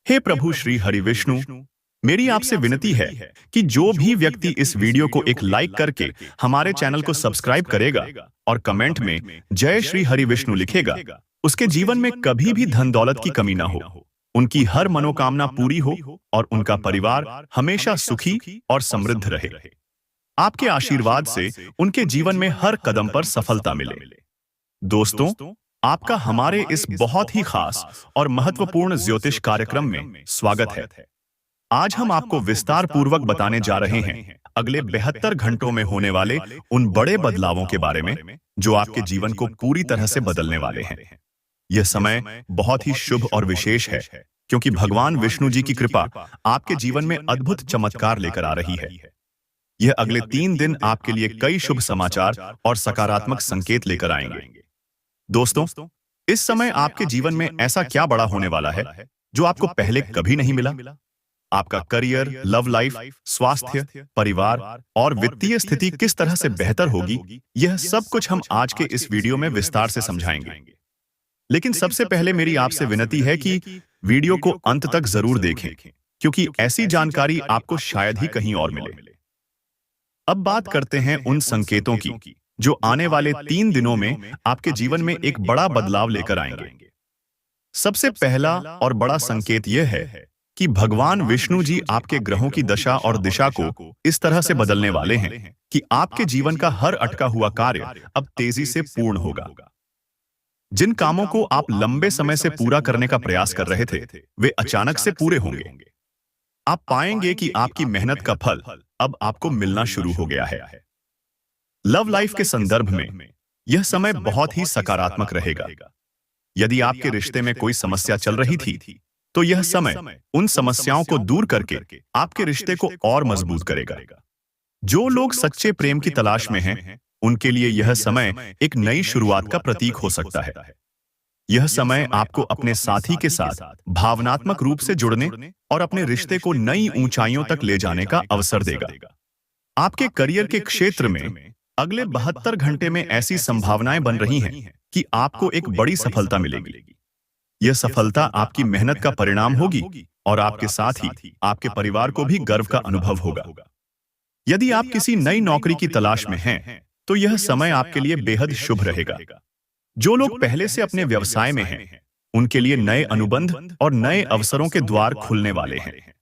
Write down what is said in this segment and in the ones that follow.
हे प्रभु श्री हरि विष्णु, मेरी आपसे विनती है कि जो भी व्यक्ति इस वीडियो को एक लाइक करके हमारे चैनल को सब्सक्राइब करेगा और कमेंट में जय श्री हरि विष्णु लिखेगा, उसके जीवन में कभी भी धन दौलत की कमी ना हो, उनकी हर मनोकामना पूरी हो और उनका परिवार हमेशा सुखी और समृद्ध रहे। आपके आशीर्वाद से उनके जीवन में हर कदम पर सफलता मिले। दोस्तों, आपका हमारे इस बहुत ही खास और महत्वपूर्ण ज्योतिष कार्यक्रम में स्वागत है। आज हम आपको विस्तार पूर्वक बताने जा रहे हैं अगले 72 घंटों में होने वाले उन बड़े बदलावों के बारे में जो आपके जीवन को पूरी तरह से बदलने वाले हैं। यह समय बहुत ही शुभ और विशेष है क्योंकि भगवान विष्णु जी की कृपा आपके जीवन में अद्भुत चमत्कार लेकर आ रही है। यह अगले 3 दिन आपके लिए कई शुभ समाचार और सकारात्मक संकेत लेकर आएंगे। दोस्तों, इस समय आपके जीवन में ऐसा क्या बड़ा होने वाला है जो आपको पहले कभी नहीं मिला? आपका करियर, लव लाइफ, स्वास्थ्य, परिवार और वित्तीय स्थिति किस तरह से बेहतर होगी, यह सब कुछ हम आज के इस वीडियो में विस्तार से समझाएंगे। लेकिन सबसे पहले मेरी आपसे विनती है कि वीडियो को अंत तक जरूर देखें, क्योंकि ऐसी जानकारी आपको शायद ही कहीं और मिले। अब बात करते हैं उन संकेतों की जो आने वाले 3 दिनों में आपके जीवन में एक बड़ा बदलाव लेकर आएंगे। सबसे पहला और बड़ा संकेत यह है कि भगवान विष्णु जी आपके ग्रहों की दशा और दिशा को इस तरह से बदलने वाले हैं कि आपके जीवन का हर अटका हुआ कार्य अब तेजी से पूर्ण होगा। जिन कामों को आप लंबे समय से पूरा करने का प्रयास कर रहे थे, वे अचानक से पूरे होंगे। आप पाएंगे कि आपकी मेहनत का फल अब आपको मिलना शुरू हो गया है। लव लाइफ के संदर्भ में यह समय बहुत ही सकारात्मक रहेगा। यदि आपके रिश्ते में कोई समस्या चल रही थी, तो यह समय उन समस्याओं को दूर करके आपके रिश्ते को और मजबूत करेगा। जो लोग सच्चे प्रेम की तलाश में हैं, उनके लिए यह समय एक नई शुरुआत का प्रतीक हो सकता है। यह समय आपको अपने साथी के साथ भावनात्मक रूप से जुड़ने और अपने रिश्ते को नई ऊंचाइयों तक ले जाने का अवसर देगा। आपके करियर के क्षेत्र में अगले 72 घंटे में ऐसी संभावनाएं बन रही हैं कि आपको एक बड़ी सफलता मिलेगी। यह सफलता आपकी मेहनत का परिणाम होगी और आपके साथ ही आपके परिवार को भी गर्व का अनुभव होगा। यदि आप किसी नई नौकरी की तलाश में हैं, तो यह समय आपके लिए बेहद शुभ रहेगा। जो लोग पहले से अपने व्यवसाय में हैं, उनके लिए नए अनुबंध और नए अवसरों के द्वार खुलने वाले हैं।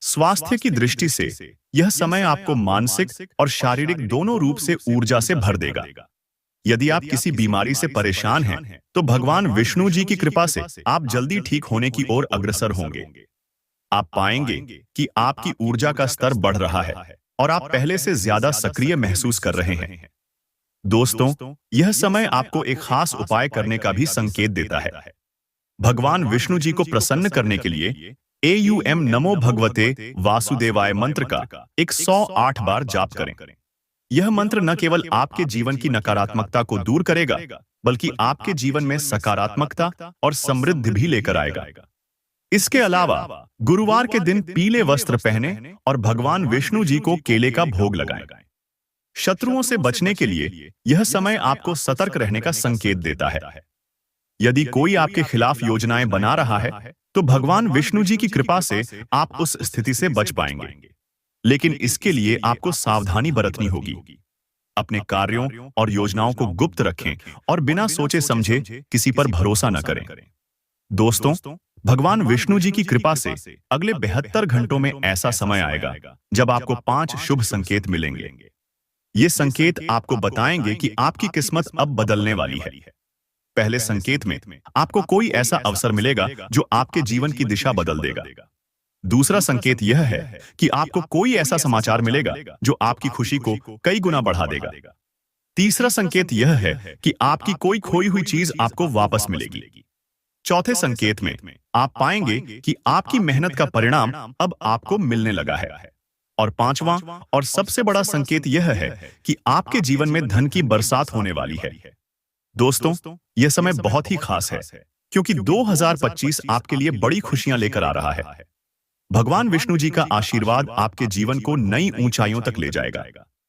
स्वास्थ्य की दृष्टि से यह समय आपको मानसिक और शारीरिक दोनों रूप से ऊर्जा से भर देगा। यदि आप किसी बीमारी से परेशान हैं, तो भगवान विष्णु जी की कृपा से आप जल्दी ठीक होने की ओर अग्रसर होंगे। आप पाएंगे कि आपकी ऊर्जा का स्तर बढ़ रहा है और आप पहले से ज्यादा सक्रिय महसूस कर रहे हैं। दोस्तों, यह समय आपको एक खास उपाय करने का भी संकेत देता है। भगवान विष्णु जी को प्रसन्न करने के लिए AUM नमो भगवते वासुदेवाय मंत्र का 108 बार जाप करें। यह मंत्र न केवल आपके जीवन की नकारात्मकता को दूर करेगा, बल्कि आपके जीवन में सकारात्मकता और समृद्धि भी लेकर आएगा। इसके अलावा गुरुवार के दिन पीले वस्त्र पहने और भगवान विष्णु जी को केले का भोग लगाएं। शत्रुओं से बचने के लिए यह समय आपको सतर्क रहने का संकेत देता है। यदि कोई आपके खिलाफ योजनाएं बना रहा है, तो भगवान विष्णु जी की कृपा से आप उस स्थिति से बच पाएंगे। लेकिन इसके लिए आपको सावधानी बरतनी होगी। अपने कार्यों और योजनाओं को गुप्त रखें और बिना सोचे समझे किसी पर भरोसा न करें। दोस्तों, भगवान विष्णु जी की कृपा से अगले 72 घंटों में ऐसा समय आएगा जब आपको 5 शुभ संकेत मिलेंगे। ये संकेत आपको बताएंगे कि आपकी किस्मत अब बदलने वाली है। पहले संकेत में आपको कोई ऐसा अवसर मिलेगा जो आपके जीवन की दिशा बदल देगा। दूसरा संकेत यह है कि आपको कोई ऐसा समाचार मिलेगा जो आपकी खुशी को कई गुना बढ़ा देगा। तीसरा संकेत यह है कि आपकी कोई खोई हुई चीज आपको वापस मिलेगी। चौथे संकेत में आप पाएंगे कि आपकी मेहनत का परिणाम अब आपको मिलने लगा है। और पांचवां और सबसे बड़ा संकेत यह है कि आपके जीवन में धन की बरसात होने वाली है। दोस्तों, यह समय बहुत ही खास है क्योंकि 2025 आपके लिए बड़ी खुशियां लेकर आ रहा है। भगवान विष्णु जी का आशीर्वाद आपके जीवन को नई ऊंचाइयों तक ले जाएगा।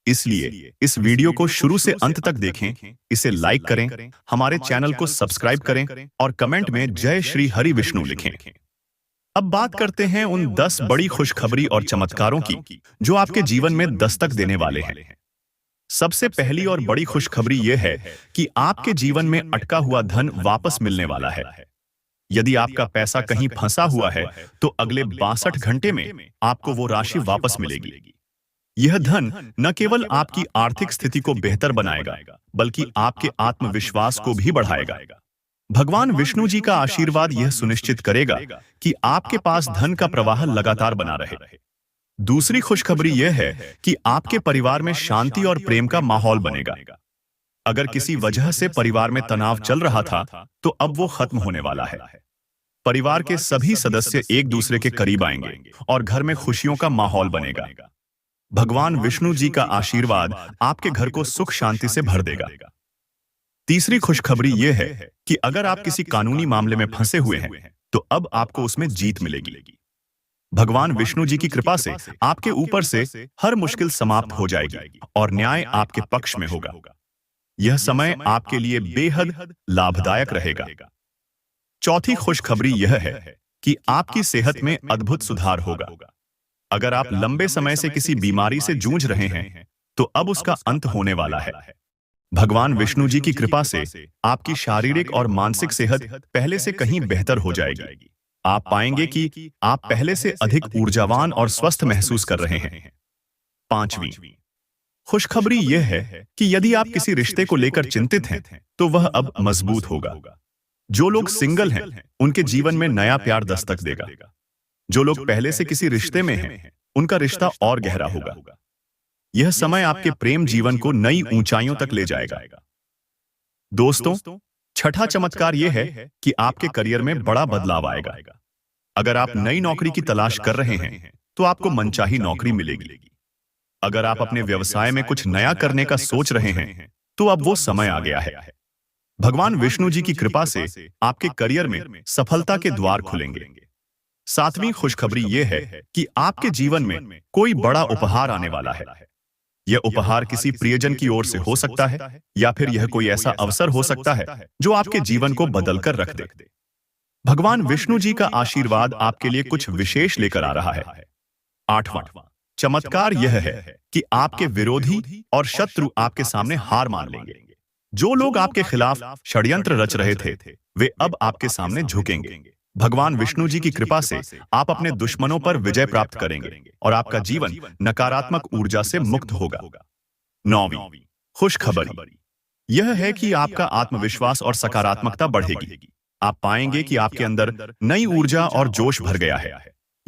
इसलिए इस वीडियो को शुरू से अंत तक देखें, इसे लाइक करें, हमारे चैनल को सब्सक्राइब करें और कमेंट में जय श्री हरि विष्णु लिखें। अब बात करते हैं उन 10 बड़ी खुशखबरी और चमत्कारों की जो आपके जीवन में दस्तक देने वाले हैं। सबसे पहली और बड़ी खुशखबरी यह है कि आपके जीवन में अटका हुआ धन वापस मिलने वाला है। यदि आपका पैसा कहीं फंसा हुआ है, तो अगले 62 घंटे में आपको वो राशि वापस मिलेगी। यह धन न केवल आपकी आर्थिक स्थिति को बेहतर बनाएगा, बल्कि आपके आत्मविश्वास को भी बढ़ाएगा। भगवान विष्णु जी का आशीर्वाद यह सुनिश्चित करेगा कि आपके पास धन का प्रवाह लगातार बना रहे। दूसरी खुशखबरी यह है कि आपके परिवार में शांति और प्रेम का माहौल बनेगा। अगर किसी वजह से परिवार में तनाव चल रहा था, तो अब वो खत्म होने वाला है। परिवार के सभी सदस्य एक दूसरे के करीब आएंगे और घर में खुशियों का माहौल बनेगा। भगवान विष्णु जी का आशीर्वाद आपके घर को सुख शांति से भर देगा। तीसरी खुशखबरी यह है कि अगर आप किसी कानूनी मामले में फंसे हुए हैं, तो अब आपको उसमें जीत मिलेगी। भगवान विष्णु जी की कृपा से आपके ऊपर से हर मुश्किल समाप्त हो जाएगी और न्याय आपके पक्ष में होगा। यह समय आपके लिए बेहद लाभदायक रहेगा। चौथी खुशखबरी यह है कि आपकी सेहत में अद्भुत सुधार होगा। अगर आप लंबे समय से किसी बीमारी से जूझ रहे हैं, तो अब उसका अंत होने वाला है। भगवान विष्णु जी की कृपा से आपकी शारीरिक और मानसिक सेहत पहले से कहीं बेहतर हो जाएगी। आप पाएंगे कि आप पहले से अधिक ऊर्जावान और स्वस्थ महसूस कर रहे हैं। पांचवी खुशखबरी यह है कि यदि आप किसी रिश्ते को लेकर चिंतित हैं, तो वह अब मजबूत होगा। जो लोग सिंगल हैं, उनके जीवन में नया प्यार दस्तक देगा। जो लोग पहले से किसी रिश्ते में हैं, उनका रिश्ता और गहरा होगा। यह समय आपके प्रेम जीवन को नई ऊंचाइयों तक ले जाएगा। दोस्तों, छठा चमत्कार यह है कि आपके करियर में बड़ा बदलाव आएगा। अगर आप नई नौकरी की तलाश कर रहे हैं, तो आपको मनचाही नौकरी मिलेगी। अगर आप अपने व्यवसाय में कुछ नया करने का सोच रहे हैं, तो अब वो समय आ गया है। भगवान विष्णु जी की कृपा से आपके करियर में सफलता के द्वार खुलेंगे। सातवीं खुशखबरी यह है कि आपके जीवन में कोई बड़ा उपहार आने वाला है। यह उपहार किसी प्रियजन की ओर से हो सकता है, या फिर यह कोई ऐसा अवसर हो सकता है जो आपके जीवन को बदलकर रख दे। भगवान विष्णु जी का आशीर्वाद आपके लिए कुछ विशेष लेकर आ रहा है। आठवां चमत्कार यह है कि आपके विरोधी और शत्रु आपके सामने हार मान लेंगे। जो लोग आपके खिलाफ षड्यंत्र रच रहे थे, वे अब आपके सामने झुकेंगे। भगवान विष्णु जी की कृपा से आप अपने दुश्मनों पर विजय प्राप्त करेंगे और आपका जीवन नकारात्मक ऊर्जा से मुक्त होगा। नौवीं खुशखबरी यह है कि आपका आत्मविश्वास और सकारात्मकता बढ़ेगी। आप पाएंगे कि आपके अंदर नई ऊर्जा और जोश भर गया है।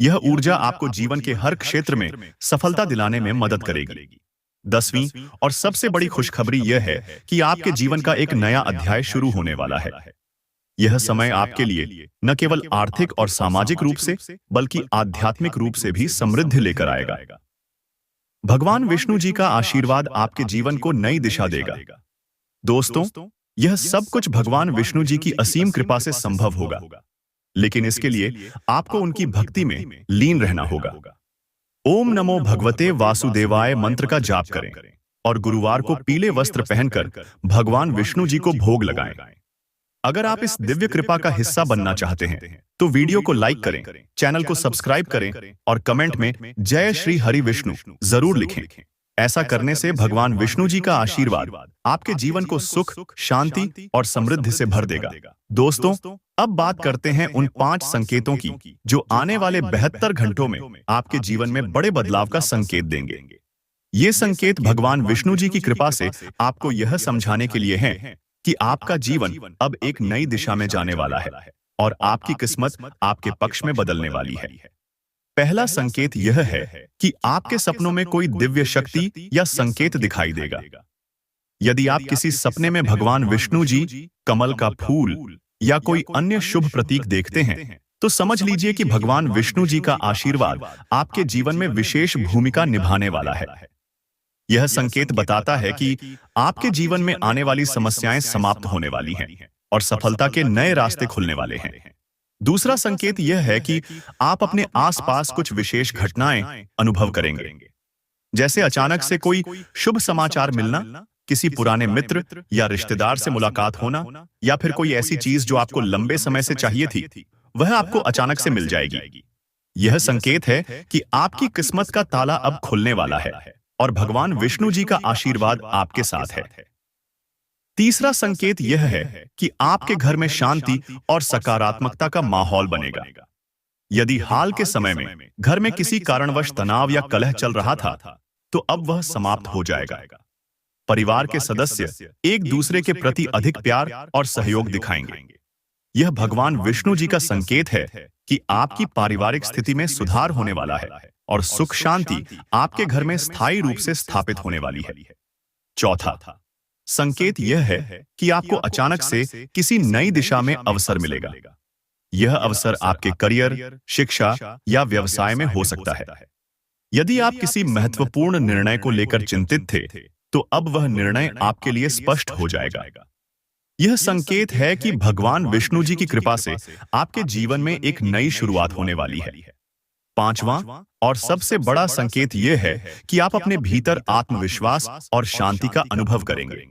यह ऊर्जा आपको जीवन के हर क्षेत्र में सफलता दिलाने में मदद करेगी। 10वीं और सबसे बड़ी खुशखबरी यह है कि आपके जीवन का एक नया अध्याय शुरू होने वाला है। यह समय आपके लिए न केवल आर्थिक और सामाजिक रूप से, बल्कि आध्यात्मिक रूप से भी समृद्धि लेकर आएगा। भगवान विष्णु जी का आशीर्वाद आपके जीवन को नई दिशा देगा। दोस्तों, यह सब कुछ भगवान विष्णु जी की असीम कृपा से संभव होगा, लेकिन इसके लिए आपको उनकी भक्ति में लीन रहना होगा। ओम नमो भगवते वासुदेवाय मंत्र का जाप करें और गुरुवार को पीले वस्त्र पहनकर भगवान विष्णु जी को भोग लगाएं। अगर आप इस दिव्य कृपा का हिस्सा बनना चाहते हैं, तो वीडियो को लाइक करें, चैनल को सब्सक्राइब करें और कमेंट में जय श्री हरि विष्णु जरूर लिखें। ऐसा करने से भगवान विष्णु जी का आशीर्वाद आपके जीवन को सुख, शांति और समृद्धि से भर देगा। दोस्तों, अब बात करते हैं उन 5 संकेतों की जो आने वाले 72 घंटों में आपके जीवन में बड़े बदलाव का संकेत देंगे। ये संकेत भगवान विष्णु जी की कृपा से आपको यह समझाने के लिए हैं कि आपका जीवन अब एक नई दिशा में जाने वाला है और आपकी किस्मत आपके पक्ष में बदलने वाली है। पहला संकेत यह है कि आपके सपनों में कोई दिव्य शक्ति या संकेत दिखाई देगा। यदि आप किसी सपने में भगवान विष्णु जी, कमल का फूल या कोई अन्य शुभ प्रतीक देखते हैं, तो समझ लीजिए कि भगवान विष्णु जी का आशीर्वाद आपके जीवन में विशेष भूमिका निभाने वाला है। यह संकेत बताता है कि आपके जीवन में आने वाली समस्याएं समाप्त होने वाली हैं और सफलता के नए रास्ते खुलने वाले हैं। दूसरा संकेत यह है कि आप अपने आसपास कुछ विशेष घटनाएं अनुभव करेंगे, जैसे अचानक से कोई शुभ समाचार मिलना, किसी पुराने मित्र या रिश्तेदार से मुलाकात होना, या फिर कोई ऐसी चीज जो आपको लंबे समय से चाहिए थी, वह आपको अचानक से मिल जाएगी। यह संकेत है कि आपकी किस्मत का ताला अब खुलने वाला है और भगवान विष्णु जी का आशीर्वाद आपके साथ है। तीसरा संकेत यह है कि आपके घर में शांति और सकारात्मकता का माहौल बनेगा। यदि हाल के समय में घर में किसी कारणवश तनाव या कलह चल रहा था, तो अब वह समाप्त हो जाएगा। परिवार के सदस्य एक दूसरे के प्रति अधिक प्यार और सहयोग दिखाएंगे। यह भगवान विष्णु जी का संकेत है कि आपकी पारिवारिक स्थिति में सुधार होने वाला है और सुख शांति आपके घर में स्थायी रूप से स्थापित होने वाली है। चौथा संकेत यह है कि आपको अचानक से किसी नई दिशा में अवसर मिलेगा। यह अवसर आपके करियर, शिक्षा या व्यवसाय में हो सकता है। यदि आप किसी महत्वपूर्ण निर्णय को लेकर चिंतित थे, तो अब वह निर्णय आपके लिए स्पष्ट हो जाएगा। यह संकेत है कि भगवान विष्णु जी की कृपा से आपके जीवन में एक नई शुरुआत होने वाली है। पांचवां और सबसे बड़ा संकेत यह है कि आप अपने भीतर आत्मविश्वास और शांति का अनुभव करेंगे।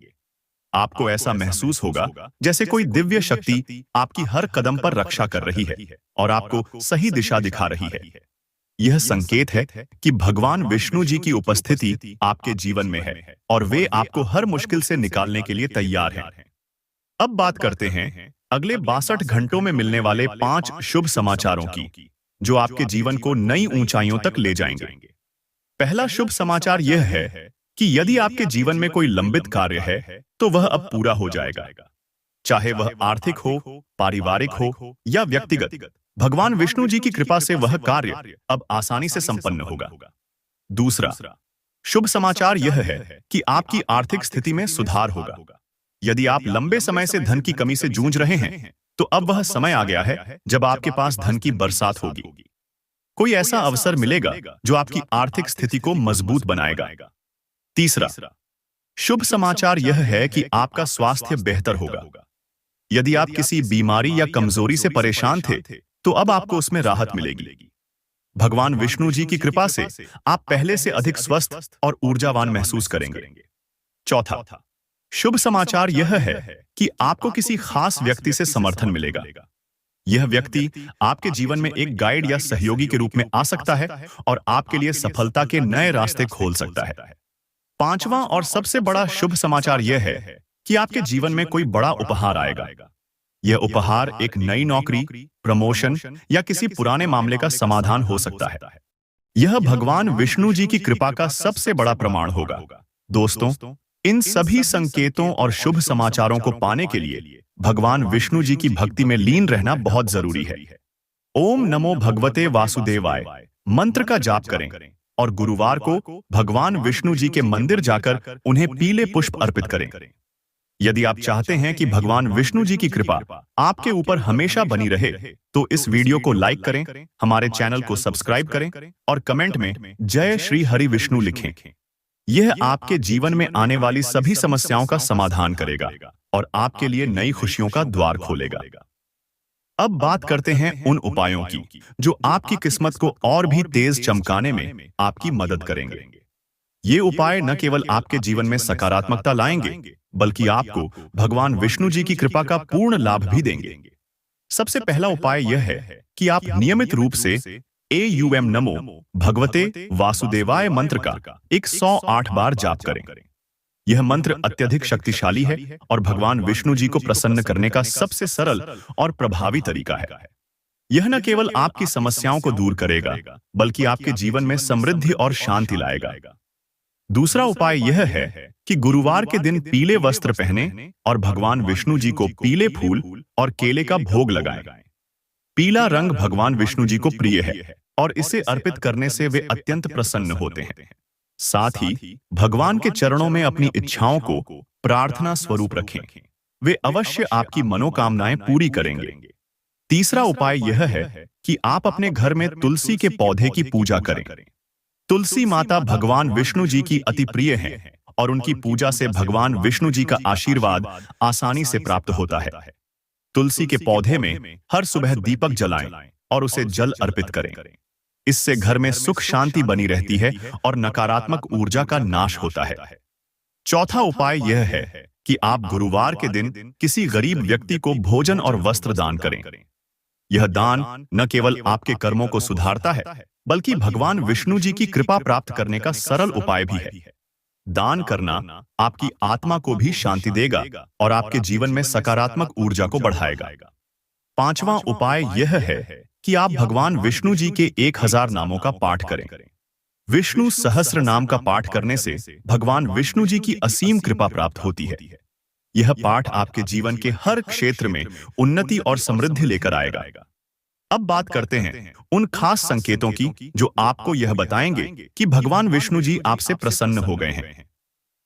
आपको ऐसा महसूस होगा जैसे कोई दिव्य शक्ति आपकी हर कदम पर रक्षा कर रही है और आपको सही दिशा दिखा रही है। यह संकेत है कि भगवान विष्णु जी की उपस्थिति आपके जीवन में है और वे आपको हर मुश्किल से निकालने के लिए तैयार हैं। अब बात करते हैं अगले 62 घंटों में मिलने वाले 5 शुभ समाचारों की, जो आपके जीवन को नई ऊंचाइयों तक ले जाएंगे। पहला शुभ समाचार यह है कि यदि आपके जीवन में कोई लंबित कार्य है, तो वह अब पूरा हो जाएगा। चाहे वह आर्थिक हो, पारिवारिक हो या व्यक्तिगत, भगवान विष्णु जी की कृपा से वह कार्य अब आसानी से संपन्न होगा। दूसरा शुभ समाचार यह है कि आपकी आर्थिक स्थिति में सुधार होगा। यदि आप लंबे समय से धन की कमी से जूझ रहे हैं, तो अब वह समय आ गया है जब आपके पास धन की बरसात होगी। कोई ऐसा अवसर मिलेगा जो आपकी आर्थिक स्थिति को मजबूत बनाएगा। तीसरा शुभ समाचार यह है कि आपका स्वास्थ्य बेहतर होगा। यदि आप किसी बीमारी या कमजोरी से परेशान थे, तो अब आपको उसमें राहत मिलेगी। भगवान विष्णु जी की कृपा से आप पहले से अधिक स्वस्थ और ऊर्जावान महसूस करेंगे। चौथा शुभ समाचार यह है कि आपको किसी खास व्यक्ति से समर्थन मिलेगा। यह व्यक्ति आपके जीवन में एक गाइड या सहयोगी के रूप में आ सकता है और आपके लिए सफलता के नए रास्ते खोल सकता है। पांचवां और सबसे बड़ा शुभ समाचार यह है कि आपके जीवन में कोई बड़ा उपहार आएगा। यह उपहार एक नई नौकरी, प्रमोशन या किसी पुराने मामले का समाधान हो सकता है। यह भगवान विष्णु जी की कृपा का सबसे बड़ा प्रमाण होगा। दोस्तों, इन सभी संकेतों और शुभ समाचारों को पाने के लिए भगवान विष्णु जी की भक्ति में लीन रहना बहुत जरूरी है। ओम नमो भगवते वासुदेवाय मंत्र का जाप करें और गुरुवार को भगवान विष्णु जी के मंदिर जाकर उन्हें पीले पुष्प अर्पित करें। यदि आप चाहते हैं कि भगवान विष्णु जी की कृपा आपके ऊपर हमेशा बनी रहे, तो इस वीडियो को लाइक करें, हमारे चैनल को सब्सक्राइब करें और कमेंट में जय श्री हरि विष्णु लिखें। यह आपके जीवन में आने वाली सभी समस्याओं का समाधान करेगा और आपके लिए नई खुशियों का द्वार खोलेगा। अब बात करते हैं उन उपायों की जो आपकी किस्मत को और भी तेज चमकाने में आपकी मदद करेंगे। ये उपाय न केवल आपके जीवन में सकारात्मकता लाएंगे, बल्कि आपको भगवान विष्णु जी की कृपा का पूर्ण लाभ भी देंगे। सबसे पहला उपाय यह है कि आप नियमित रूप से AUM नमो भगवते वासुदेवाय मंत्र का 108 बार जाप करें। यह मंत्र अत्यधिक शक्तिशाली है और भगवान विष्णु जी को प्रसन्न करने का सबसे सरल और प्रभावी तरीका है। यह न केवल आपकी समस्याओं को दूर करेगा, बल्कि आपके जीवन में समृद्धि और शांति लाएगा। दूसरा उपाय यह है कि गुरुवार के दिन पीले वस्त्र पहने और भगवान विष्णु जी को पीले फूल और केले का भोग लगाएं। पीला रंग भगवान विष्णु जी को प्रिय है और इसे अर्पित करने से वे अत्यंत प्रसन्न होते हैं। साथ ही भगवान के चरणों में अपनी इच्छाओं को प्रार्थना स्वरूप रखें। वे अवश्य आपकी मनोकामनाएं पूरी करेंगे। तीसरा उपाय यह है कि आप अपने घर में तुलसी के पौधे की पूजा करें। तुलसी माता भगवान विष्णु जी की अति प्रिय हैं और उनकी पूजा से भगवान विष्णु जी का आशीर्वाद आसानी से प्राप्त होता है। तुलसी के पौधे में हर सुबह दीपक जलाएं और उसे जल अर्पित करें। इससे घर में सुख शांति बनी रहती है और नकारात्मक ऊर्जा का नाश होता है। चौथा उपाय यह है कि आप गुरुवार के दिन किसी गरीब व्यक्ति को भोजन और वस्त्र दान करें। यह दान न केवल आपके कर्मों को सुधारता है, बल्कि भगवान विष्णु जी की कृपा प्राप्त करने का सरल उपाय भी है। दान करना आपकी आत्मा को भी शांति देगा और आपके जीवन में सकारात्मक ऊर्जा को बढ़ाएगा। पांचवां उपाय यह है कि आप भगवान विष्णु जी के 1000 नामों का पाठ करें। विष्णु सहस्त्र नाम का पाठ करने से भगवान विष्णु जी की असीम कृपा प्राप्त होती है। यह पाठ आपके जीवन के हर क्षेत्र में उन्नति और समृद्धि लेकर आएगा। अब बात करते हैं उन खास संकेतों की जो आपको यह बताएंगे कि भगवान विष्णु जी आपसे प्रसन्न हो गए हैं।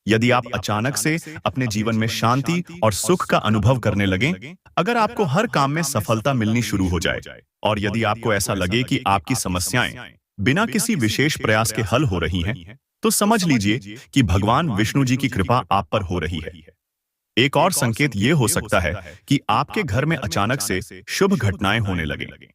यदि आप अचानक से अपने जीवन में शांति और सुख का अनुभव करने लगें, अगर आपको हर काम में सफलता मिलनी शुरू हो जाए, और यदि आपको ऐसा लगे कि आपकी समस्याएं बिना किसी विशेष प्रयास के हल हो रही हैं, तो समझ लीजिए कि भगवान विष्णु जी की कृपा आप पर हो रही है। एक और संकेत यह हो सकता है कि आपके घर में अचानक से शुभ घटनाएं होने लगें,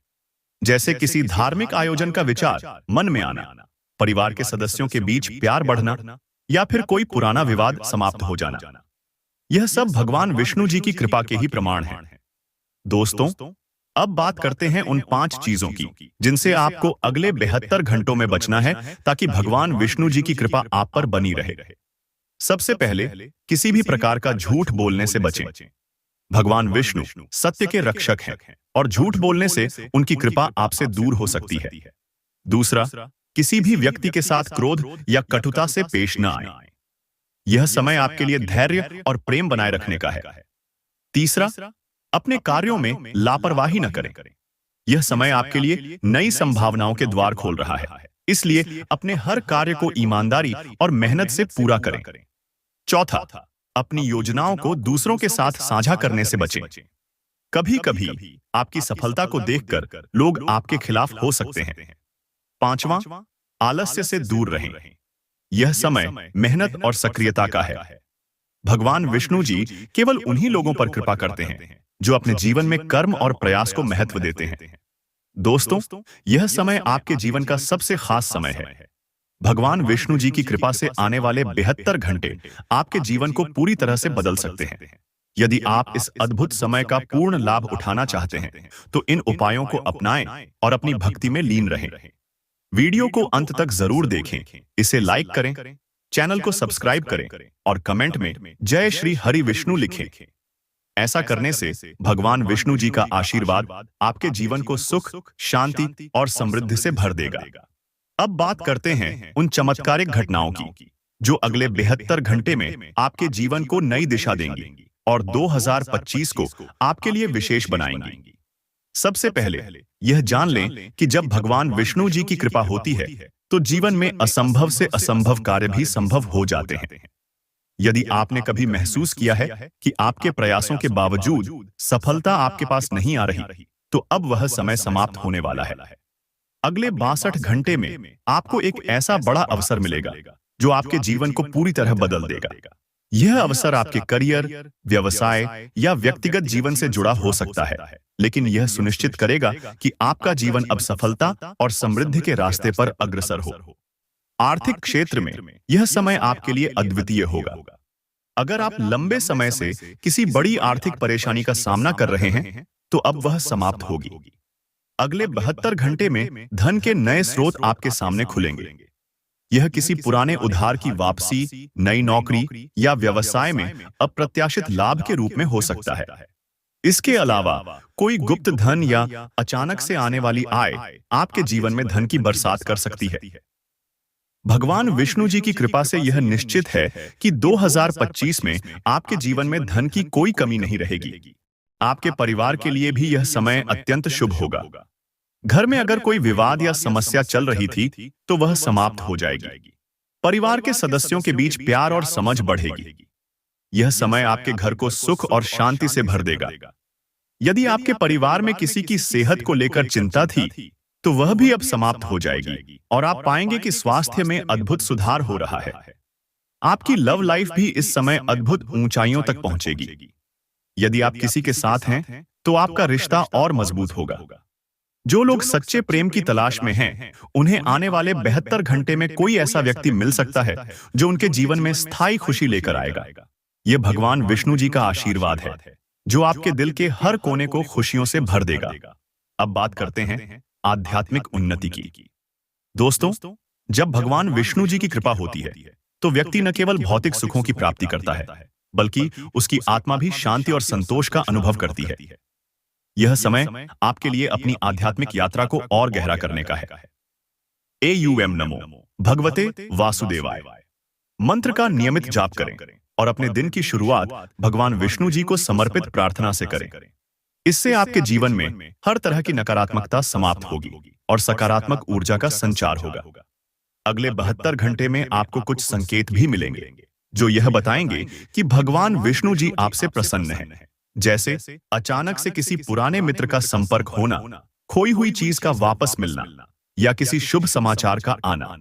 जैसे किसी धार्मिक आयोजन का विचार मन में आना, परिवार के सदस्यों के बीच प्यार बढ़ना, या फिर कोई पुराना विवाद समाप्त हो जाना। यह सब भगवान विष्णु जी की कृपा के ही प्रमाण हैं। दोस्तों, अब बात करते हैं उन 5 चीजों की जिनसे आपको अगले 72 घंटों में बचना है, ताकि भगवान विष्णु जी की कृपा आप पर बनी रहे। सबसे पहले, किसी भी प्रकार का झूठ बोलने से बचें। भगवान विष्णु सत्य के रक्षक हैं और झूठ बोलने से उनकी कृपा आपसे दूर हो सकती है। दूसरा, किसी भी व्यक्ति के साथ क्रोध या कटुता से पेश न आए। यह समय आपके लिए धैर्य और प्रेम बनाए रखने का है। तीसरा, अपने कार्यों में लापरवाही न करें। यह समय आपके लिए नई संभावनाओं के द्वार खोल रहा है, इसलिए अपने हर कार्य को ईमानदारी और मेहनत से पूरा करें। चौथा, अपनी योजनाओं को दूसरों के साथ साझा करने से बचें। कभी-कभी आपकी सफलता को देखकर लोग आपके खिलाफ हो सकते हैं। पांचवां, आलस्य से दूर रहें। यह समय मेहनत और सक्रियता का है। भगवान विष्णु जी केवल उन्हीं लोगों पर कृपा करते हैं जो अपने जीवन में कर्म और प्रयास को महत्व देते हैं। दोस्तों, यह समय आपके जीवन का सबसे खास समय है। भगवान विष्णु जी की कृपा से आने वाले 72 घंटे आपके जीवन को पूरी तरह से बदल सकते हैं। यदि आप इस अद्भुत समय का पूर्ण लाभ उठाना चाहते हैं, तो इन उपायों को अपनाएं और अपनी भक्ति में लीन रहें। वीडियो को अंत तक जरूर देखें, इसे लाइक करें, चैनल को सब्सक्राइब करें और कमेंट में जय श्री हरि विष्णु लिखें। ऐसा करने से भगवान विष्णु जी का आशीर्वाद आपके जीवन को सुख, शांति और समृद्धि से भर देगा। अब बात करते हैं उन चमत्कारिक घटनाओं की जो अगले 72 घंटे में आपके जीवन को नई दिशा देंगी और 2025 को आपके लिए विशेष बनाएंगी। सबसे पहले यह जान लें कि जब भगवान विष्णु जी की कृपा होती है, तो जीवन में असंभव से असंभव कार्य भी संभव हो जाते हैं। यदि आपने कभी महसूस किया है कि आपके प्रयासों के बावजूद सफलता आपके पास नहीं आ रही, तो अब वह समय समाप्त होने वाला है। अगले 62 घंटे में आपको एक ऐसा बड़ा अवसर मिलेगा जो आपके जीवन को पूरी तरह बदल देगा। यह अवसर आपके करियर, व्यवसाय या व्यक्तिगत जीवन से जुड़ा हो सकता है, लेकिन यह सुनिश्चित करेगा कि आपका जीवन अब सफलता और समृद्धि के रास्ते पर अग्रसर हो। आर्थिक क्षेत्र में यह समय आपके लिए अद्वितीय होगा। अगर आप लंबे समय से किसी बड़ी आर्थिक परेशानी का सामना कर रहे हैं, तो अब वह समाप्त होगी। अगले 72 घंटे में धन के नए स्रोत आपके सामने खुलेंगे। यह किसी पुराने उधार की वापसी, नई नौकरी या व्यवसाय में अप्रत्याशित लाभ के रूप में हो सकता है। इसके अलावा कोई गुप्त धन या अचानक से आने वाली आय आपके जीवन में धन की बरसात कर सकती है। भगवान विष्णु जी की कृपा से यह निश्चित है कि 2025 में आपके जीवन में धन की कोई कमी नहीं रहेगी। आपके परिवार के लिए भी यह समय अत्यंत शुभ होगा। घर में अगर कोई विवाद या समस्या चल रही थी, तो वह समाप्त हो जाएगी। परिवार के सदस्यों के बीच प्यार और समझ बढ़ेगी। यह समय आपके घर को सुख और शांति से भर देगा। यदि आपके परिवार में किसी की सेहत को लेकर चिंता थी, तो वह भी अब समाप्त हो जाएगी और आप पाएंगे कि स्वास्थ्य में अद्भुत सुधार हो रहा है। आपकी लव लाइफ भी इस समय अद्भुत ऊंचाइयों तक पहुंचेगी। यदि आप किसी के साथ हैं, तो आपका रिश्ता और मजबूत होगा। जो लोग सच्चे प्रेम की तलाश में हैं, उन्हें आने वाले 72 घंटे में कोई ऐसा व्यक्ति मिल सकता है जो उनके जीवन में स्थायी खुशी लेकर आएगा। यह भगवान विष्णु जी का आशीर्वाद है जो आपके दिल के हर कोने को खुशियों से भर देगा। अब बात करते हैं आध्यात्मिक उन्नति की। दोस्तों, जब भगवान विष्णु जी की कृपा होती है तो व्यक्ति न केवल भौतिक सुखों की प्राप्ति करता है, बल्कि उसकी आत्मा भी शांति और संतोष का अनुभव करती है। यह समय आपके लिए अपनी आध्यात्मिक यात्रा को और गहरा करने का है। एयूएम नमो भगवते वासुदेवाय मंत्र का नियमित जाप करें और अपने दिन की शुरुआत भगवान विष्णु जी को समर्पित प्रार्थना से करें। इससे आपके जीवन में हर तरह की नकारात्मकता समाप्त होगी और सकारात्मक ऊर्जा का संचार होगा। अगले 72 घंटे में आपको कुछ संकेत भी मिलेंगे जो यह बताएंगे कि भगवान विष्णु जी आपसे प्रसन्न हैं। जैसे अचानक से किसी पुराने मित्र का संपर्क होना, खोई हुई चीज का वापस मिलना या किसी शुभ समाचार का आना।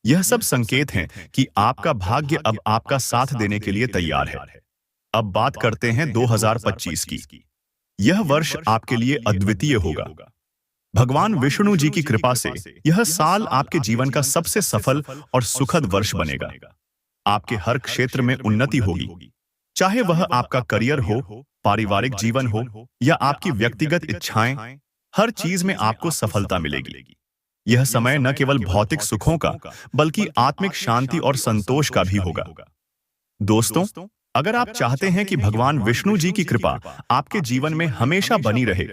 यह सब संकेत हैं कि आपका भाग्य अब आपका साथ देने के लिए तैयार है। अब बात करते हैं 2025 की। यह वर्ष आपके लिए अद्वितीय होगा। भगवान विष्णु जी की कृपा से यह साल आपके जीवन का सबसे सफल और सुखद वर्ष बनेगा। आपके हर क्षेत्र में उन्नति होगी, चाहे वह आपका करियर हो, पारिवारिक जीवन हो या आपकी व्यक्तिगत इच्छाएं, हर चीज में आपको सफलता मिलेगी। यह समय न केवल भौतिक सुखों का बल्कि आत्मिक शांति और संतोष का भी होगा। दोस्तों, अगर आप चाहते हैं कि भगवान विष्णु जी की कृपा आपके जीवन में हमेशा बनी रहे,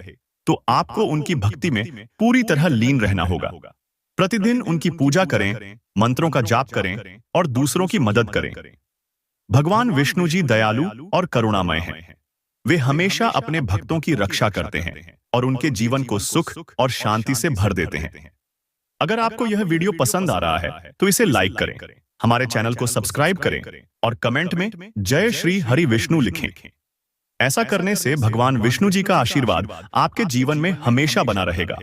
तो आपको उनकी भक्ति में पूरी तरह लीन रहना होगा। प्रतिदिन उनकी पूजा करें, मंत्रों का जाप करें और दूसरों की मदद करें। भगवान विष्णु जी दयालु और करुणामय हैं। वे हमेशा अपने भक्तों की रक्षा करते हैं और उनके जीवन को सुख और शांति से भर देते हैं। अगर आपको यह वीडियो पसंद आ रहा है तो इसे लाइक करें, हमारे चैनल को सब्सक्राइब करें और कमेंट में जय श्री हरि विष्णु लिखें। ऐसा करने से भगवान विष्णु जी का आशीर्वाद आपके जीवन में हमेशा बना रहेगा।